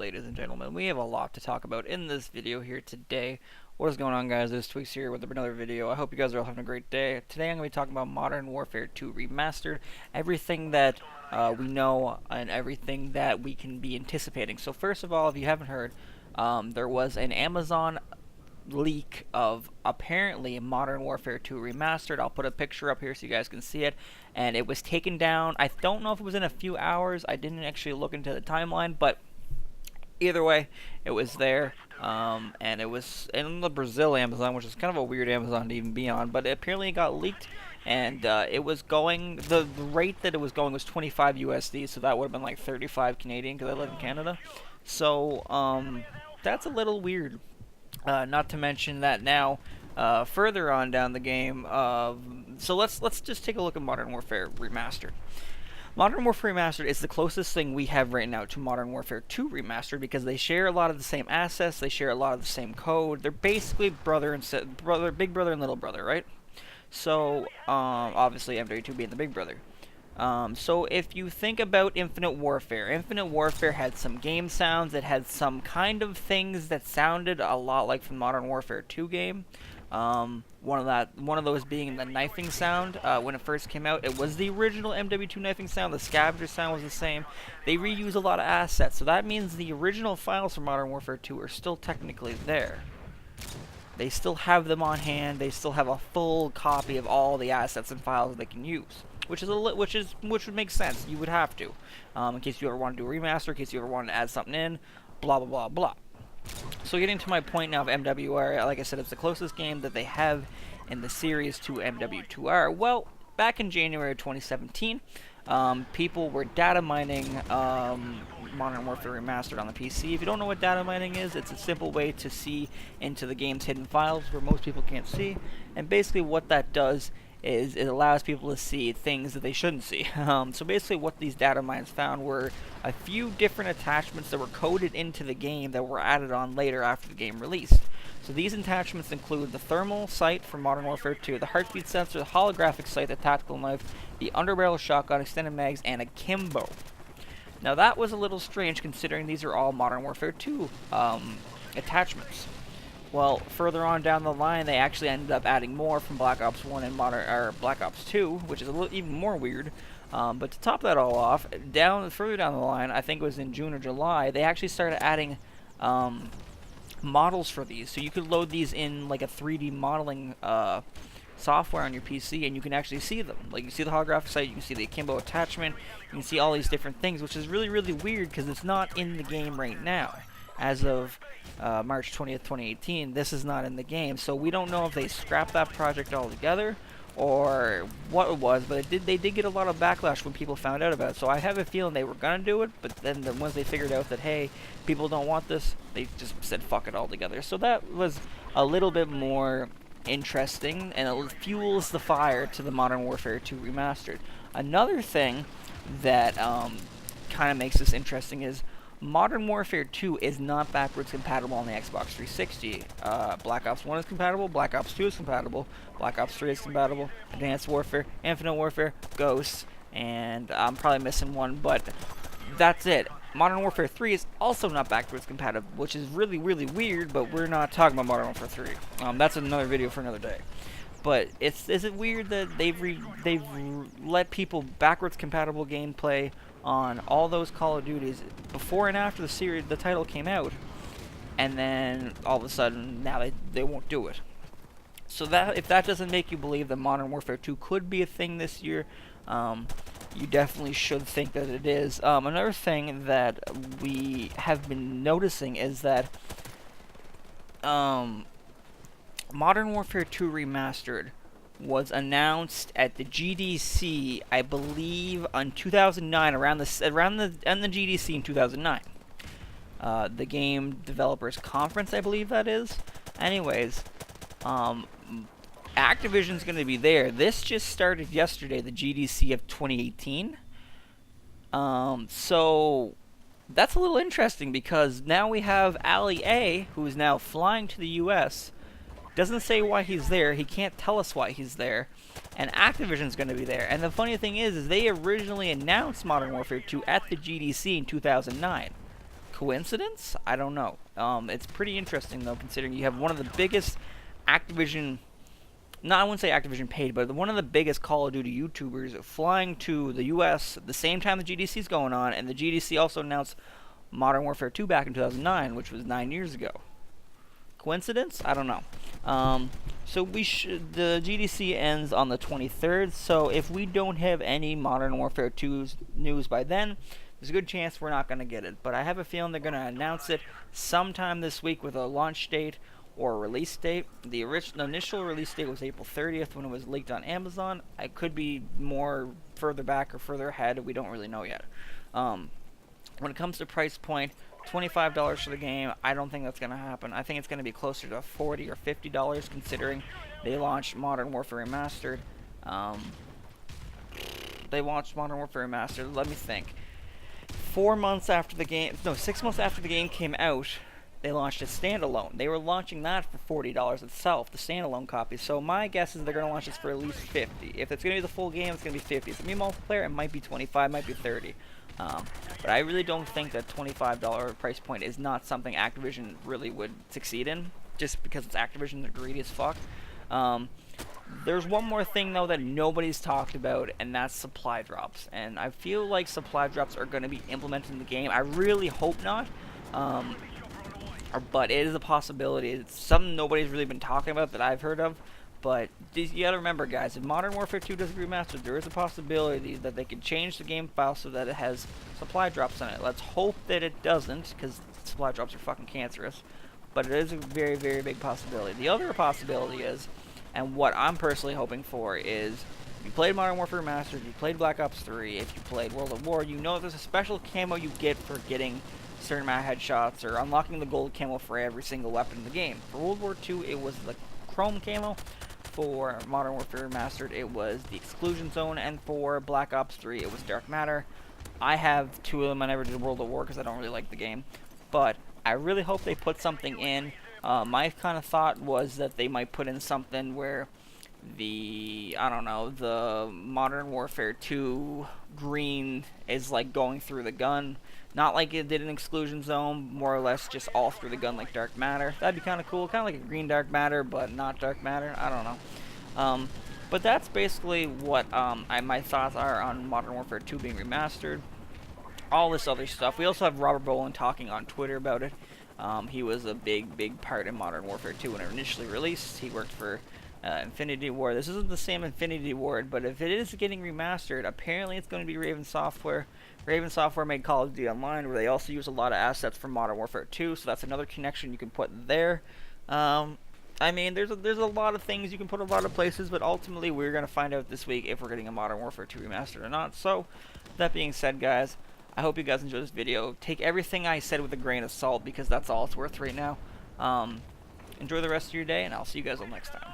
ladies and gentlemen. We have a lot to talk about in this video here today. What is going on, guys? This is Tweaks here with another video. I hope you guys are all having a great day. Today I'm going to be talking about Modern Warfare 2 Remastered, everything that we know and everything that we can be anticipating. So first of all, if you haven't heard, there was an Amazon leak of apparently Modern Warfare 2 Remastered. I'll put a picture up here so you guys can see it, and it was taken down. I don't know if it was in a few hours. I didn't actually look into the timeline, but either way, it was there, and it was in the Brazil Amazon, which is kind of a weird Amazon to even be on, but apparently it got leaked, and it was going, the rate that it was going was 25 USD, so that would have been like 35 Canadian, because I live in Canada. So that's a little weird. Not to mention that now, further on down the game, so let's just take a look at Modern Warfare Remastered. Modern Warfare Remastered is the closest thing we have right now to Modern Warfare 2 Remastered because they share a lot of the same assets, they share a lot of the same code. They're basically big brother and little brother, right? So obviously MW2 being the big brother. So if you think about Infinite Warfare had some game sounds, it had some kind of things that sounded a lot like from Modern Warfare 2 game. One of those being the knifing sound. When it first came out, it was the original MW2 knifing sound. The scavenger sound was the same. They reuse a lot of assets, so that means the original files from Modern Warfare 2 are still technically there. They still have them on hand. They still have a full copy of all the assets and files they can use. Which would make sense. You would have to, in case you ever want to do a remaster, in case you ever want to add something in, blah blah blah blah. So getting to my point now of MW2R, like I said, it's the closest game that they have in the series to MW2R. Well, back in January of 2017, people were data mining Modern Warfare Remastered on the PC. If you don't know what data mining is, it's a simple way to see into the game's hidden files where most people can't see. And basically what that does is it allows people to see things that they shouldn't see. So basically what these data mines found were a few different attachments that were coded into the game that were added on later after the game released. So these attachments include the thermal sight from Modern Warfare 2, the heartbeat sensor, the holographic sight, the tactical knife, the underbarrel shotgun, extended mags, and a Kimbo. Now that was a little strange considering these are all Modern Warfare 2 attachments. Well, further on down the line, they actually ended up adding more from Black Ops 1 and Black Ops 2, which is a little even more weird. But to top that all off, further down the line, I think it was in June or July, they actually started adding models for these. So you could load these in like a 3D modeling software on your PC, and you can actually see them. Like you see the holographic sight, you can see the akimbo attachment, you can see all these different things, which is really, really weird because it's not in the game right now. As of March 20th, 2018, this is not in the game, so we don't know if they scrapped that project altogether or what it was, but they did get a lot of backlash when people found out about it, so I have a feeling they were going to do it, but then once they figured out that, hey, people don't want this, they just said fuck it altogether. So that was a little bit more interesting, and it fuels the fire to the Modern Warfare 2 Remastered. Another thing that kind of makes this interesting is Modern Warfare 2 is not backwards compatible on the Xbox 360. Black Ops 1 is compatible, Black Ops 2 is compatible, Black Ops 3 is compatible, Advanced Warfare, Infinite Warfare, Ghosts, and I'm probably missing one, but that's it. Modern Warfare 3 is also not backwards compatible, which is really, really weird, but we're not talking about Modern Warfare 3. That's another video for another day. But is it weird that they've let people backwards compatible gameplay on all those Call of Duties before and after the title came out, and then all of a sudden now they won't do it. So that if that doesn't make you believe that Modern Warfare 2 could be a thing this year, you definitely should think that it is. Another thing that we have been noticing is that Modern Warfare 2 Remastered was announced at the GDC, I believe, on 2009, around the GDC in 2009. The Game Developers Conference, I believe that is. Anyways, Activision's going to be there. This just started yesterday, the GDC of 2018. So that's a little interesting because now we have Ali A, who is now flying to the US. Doesn't say why he's there. He can't tell us why he's there. And Activision's going to be there. And the funny thing is they originally announced Modern Warfare 2 at the GDC in 2009. Coincidence? I don't know. It's pretty interesting though, considering you have one of the biggest Activision, no, I wouldn't say Activision paid, but one of the biggest Call of Duty YouTubers flying to the U.S. at the same time the GDC is going on, and the GDC also announced Modern Warfare 2 back in 2009, which was 9 years ago. Coincidence? I don't know. So the GDC ends on the 23rd, so if we don't have any Modern Warfare 2's news by then, there's a good chance we're not going to get it. But I have a feeling they're going to announce it sometime this week with a launch date or a release date. The initial release date was April 30th when it was leaked on Amazon. I could be more further back or further ahead. We don't really know yet. When it comes to price point, $25 for the game, I don't think that's going to happen. I think it's going to be closer to $40 or $50 considering they launched Modern Warfare Remastered. They launched Modern Warfare Remastered, let me think. 6 months after the game came out, they launched a standalone. They were launching that for $40 itself, the standalone copy. So my guess is they're going to launch this for at least $50. If it's going to be the full game, it's going to be $50. If it's going to be multiplayer, it might be $25, might be $30. But I really don't think that $25 price point is not something Activision really would succeed in, just because it's Activision, they're greedy as fuck. There's one more thing though that nobody's talked about, and that's supply drops. And I feel like supply drops are going to be implemented in the game. I really hope not, but it is a possibility. It's something nobody's really been talking about that I've heard of. But you gotta remember, guys, if Modern Warfare 2 does get remastered, there is a possibility that they could change the game file so that it has supply drops in it. Let's hope that it doesn't, because supply drops are fucking cancerous. But it is a very, very big possibility. The other possibility is, and what I'm personally hoping for is, if you played Modern Warfare Remastered, if you played Black Ops 3, if you played World at War, you know there's a special camo you get for getting a certain amount of headshots, or unlocking the gold camo for every single weapon in the game. For World War 2, it was the chrome camo. For Modern Warfare Remastered, it was the Exclusion Zone, and for Black Ops 3, it was Dark Matter. I have 2 of them. I never did World at War because I don't really like the game, but I really hope they put something in. My kind of thought was that they might put in something where the Modern Warfare 2 green is like going through the gun. Not like it did in Exclusion Zone, more or less just all through the gun like Dark Matter. That'd be kind of cool, kind of like a green Dark Matter, but not Dark Matter. I don't know. But that's basically what my thoughts are on Modern Warfare 2 being remastered. All this other stuff. We also have Robert Boland talking on Twitter about it. He was a big part in Modern Warfare 2 when it initially released. He worked for Infinity Ward. This isn't the same Infinity Ward, but if it is getting remastered, apparently it's going to be Raven Software. Raven Software made Call of Duty Online, where they also use a lot of assets from Modern Warfare 2, so that's another connection you can put there. I mean, there's a lot of things you can put a lot of places, but ultimately we're going to find out this week if we're getting a Modern Warfare 2 remastered or not. So, that being said, guys, I hope you guys enjoyed this video. Take everything I said with a grain of salt, because that's all it's worth right now. Enjoy the rest of your day, and I'll see you guys all next time.